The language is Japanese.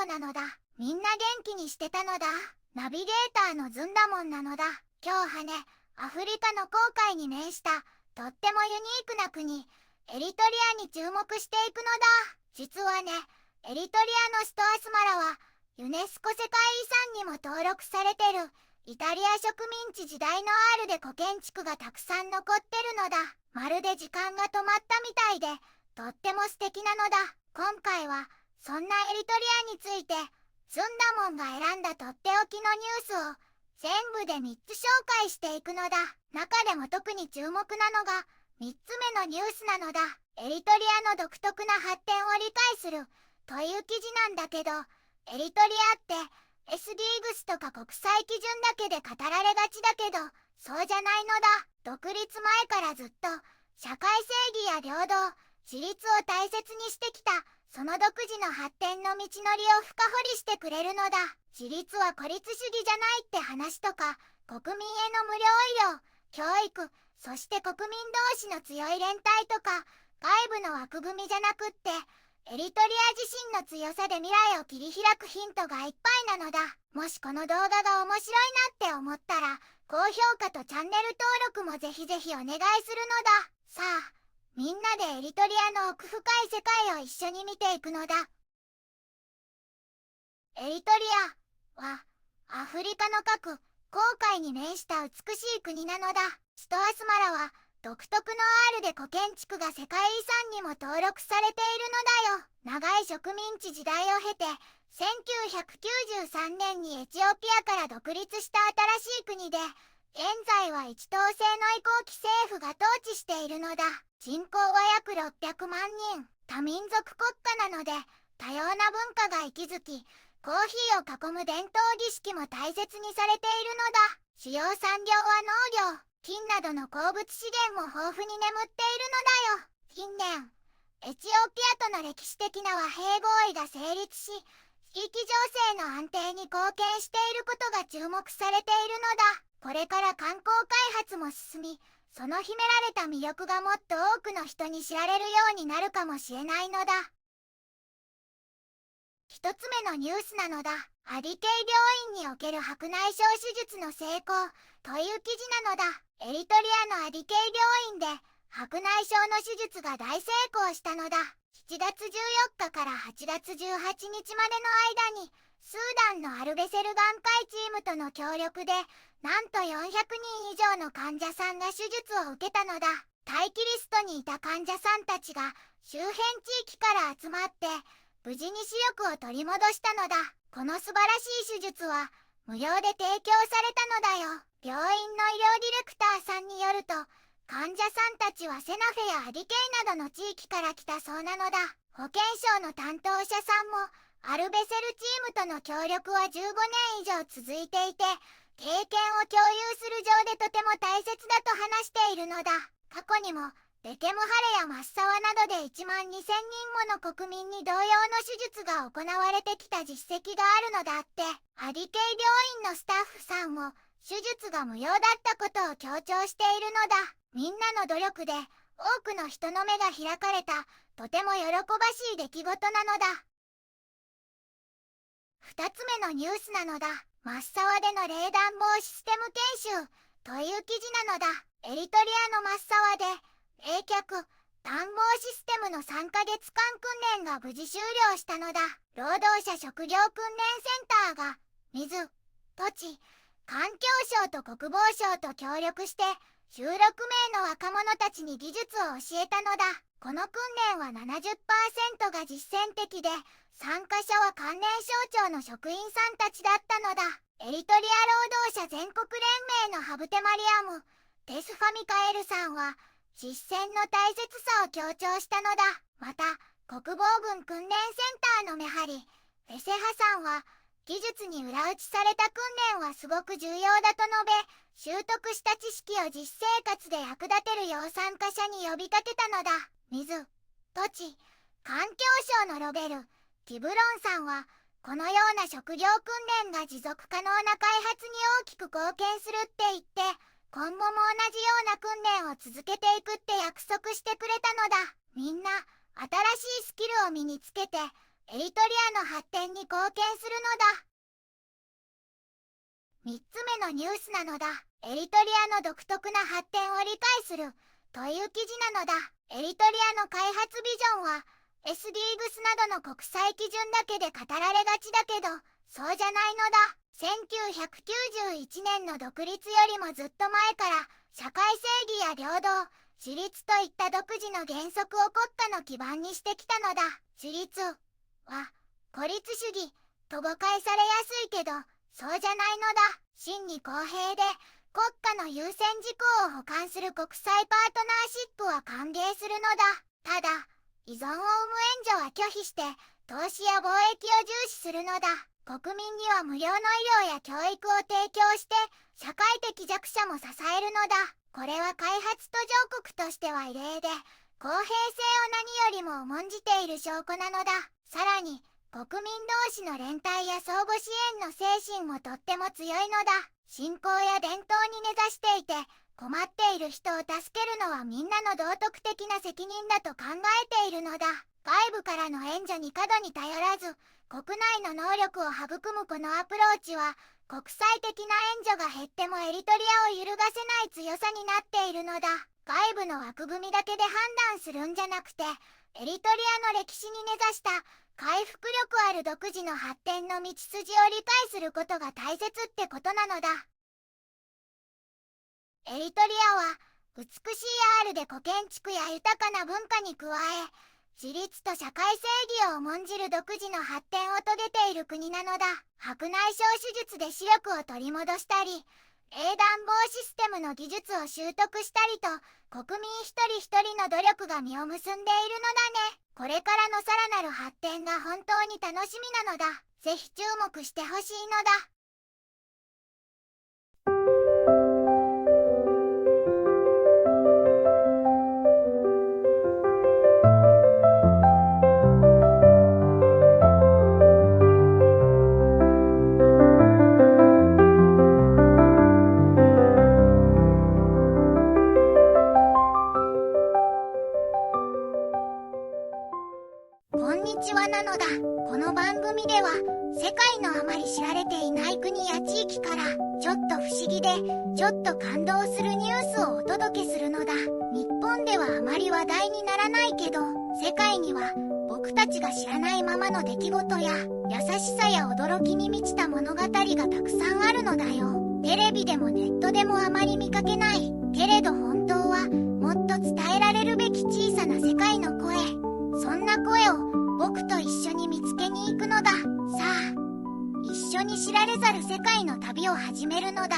号なのだ。みんな元気にしてたのだ。ナビゲーターのズンダモンなのだ。今日はね、アフリカの紅海に面したとってもユニークな国、エリトリアに注目していくのだ。実はね、エリトリアの首都アスマラはユネスコ世界遺産にも登録されてるイタリア植民地時代のアールで古建築がたくさん残ってるのだ。まるで時間が止まったみたいでとっても素敵なのだ。今回はそんなエリトリアについてズンダモンが選んだとっておきのニュースを全部で3つ紹介していくのだ。中でも特に注目なのが3つ目のニュースなのだ。エリトリアの独特な発展を理解するという記事なんだけど、エリトリアって SDGs とか国際基準だけで語られがちだけど、そうじゃないのだ。独立前からずっと社会正義や平等、自立を大切にしてきたその独自の発展の道のりを深掘りしてくれるのだ。自立は孤立主義じゃないって話とか、国民への無料医療、教育、そして国民同士の強い連帯とか、外部の枠組みじゃなくって、エリトリア自身の強さで未来を切り開くヒントがいっぱいなのだ。もしこの動画が面白いなって思ったら、高評価とチャンネル登録もぜひぜひお願いするのだ。さあ、みんなでエリトリアの奥深い世界を一緒に見ていくのだ。エリトリアはアフリカの各紅海に面した美しい国なのだ。首都アスマラは独特のアールで古建築が世界遺産にも登録されているのだよ。長い植民地時代を経て1993年にエチオピアから独立した新しい国で、現在は一党制の移行期政府が統治しているのだ。人口は約600万人。多民族国家なので多様な文化が息づき、コーヒーを囲む伝統儀式も大切にされているのだ。主要産業は農業、金などの鉱物資源も豊富に眠っているのだよ。近年、エチオピアとの歴史的な和平合意が成立し、地域情勢の安定に貢献していることが注目されているのだ。これから観光開発も進み、その秘められた魅力がもっと多くの人に知られるようになるかもしれないのだ。一つ目のニュースなのだ。アディケイ病院における白内障手術の成功という記事なのだ。エリトリアのアディケイ病院で白内障の手術が大成功したのだ。7月14日から8月18日までの間にスーダンのアルベセル眼科医チームとの協力でなんと400人以上の患者さんが手術を受けたのだ。待機リストにいた患者さんたちが周辺地域から集まって無事に視力を取り戻したのだ。この素晴らしい手術は無料で提供されたのだよ。病院の医療ディレクターさんによると、患者さんたちはセナフェやアディケイなどの地域から来たそうなのだ。保健省の担当者さんもアルベセルチームとの協力は15年以上続いていて、経験を共有する上でとても大切だと話しているのだ。過去にもデケムハレやマッサワなどで1万2000人もの国民に同様の手術が行われてきた実績があるのだって。アディケイ病院のスタッフさんも手術が無料だったことを強調しているのだ。みんなの努力で多くの人の目が開かれたとても喜ばしい出来事なのだ。2つ目のニュースなのだ。マッサワでの冷暖房システム研修という記事なのだ。エリトリアのマッサワで冷却暖房システムの3ヶ月間訓練が無事終了したのだ。労働者職業訓練センターが水、土地、環境省と国防省と協力して16名の若者たちに技術を教えたのだ。この訓練は 70% が実践的で、参加者は関連省庁の職員さんたちだったのだ。エリトリア労働者全国連盟のハブテマリアム・テスファミカエルさんは実践の大切さを強調したのだ。また国防軍訓練センターのメハリ・フェセハさんは技術に裏打ちされた訓練はすごく重要だと述べ、習得した知識を実生活で役立てるよう参加者に呼びかけたのだ。水、土地、環境省のロベル・ティブロンさんはこのような職業訓練が持続可能な開発に大きく貢献するって言って、今後も同じような訓練を続けていくって約束してくれたのだ。みんな新しいスキルを身につけてエリトリアの発展に貢献するのだ。3つ目のニュースなのだ。エリトリアの独特な発展を理解するという記事なのだ。エリトリアの開発ビジョンは SDGs などの国際基準だけで語られがちだけど、そうじゃないのだ。1991年の独立よりもずっと前から社会正義や平等、自立といった独自の原則を国家の基盤にしてきたのだ。自立は孤立主義と誤解されやすいけど、そうじゃないのだ。真に公平で国家の優先事項を補完する国際パートナーシップは歓迎するのだ。ただ、依存を生む援助は拒否して投資や貿易を重視するのだ。国民には無料の医療や教育を提供して社会的弱者も支えるのだ。これは開発途上国としては異例で、公平性を何よりも重んじている証拠なのだ。さらに国民同士の連帯や相互支援の精神もとっても強いのだ。信仰や伝統に根ざしていて、困っている人を助けるのはみんなの道徳的な責任だと考えているのだ。外部からの援助に過度に頼らず、国内の能力を育むこのアプローチは、国際的な援助が減ってもエリトリアを揺るがせない強さになっているのだ。外部の枠組みだけで判断するんじゃなくて、エリトリアの歴史に根ざした回復力ある独自の発展の道筋を理解することが大切ってことなのだ。エリトリアは美しいアールで古建築や豊かな文化に加え、自立と社会正義を重んじる独自の発展を遂げている国なのだ。白内障手術で視力を取り戻したり、冷暖房システムの技術を習得したりと、国民一人一人の努力が実を結んでいるのだね。これからのさらなる発展が本当に楽しみなのだ。ぜひ注目してほしいのだ。こんにちはなのだ。この番組では世界のあまり知られていない国や地域からちょっと不思議でちょっと感動するニュースをお届けするのだ。日本ではあまり話題にならないけど、世界には僕たちが知らないままの出来事や優しさや驚きに満ちた物語がたくさんあるのだよ。テレビでもネットでもあまり見かけないけれど、本当はもっと伝えられるべき小さな世界の声、そんな声を僕と一緒に見つけに行くのだ。さあ、一緒に知られざる世界の旅を始めるのだ。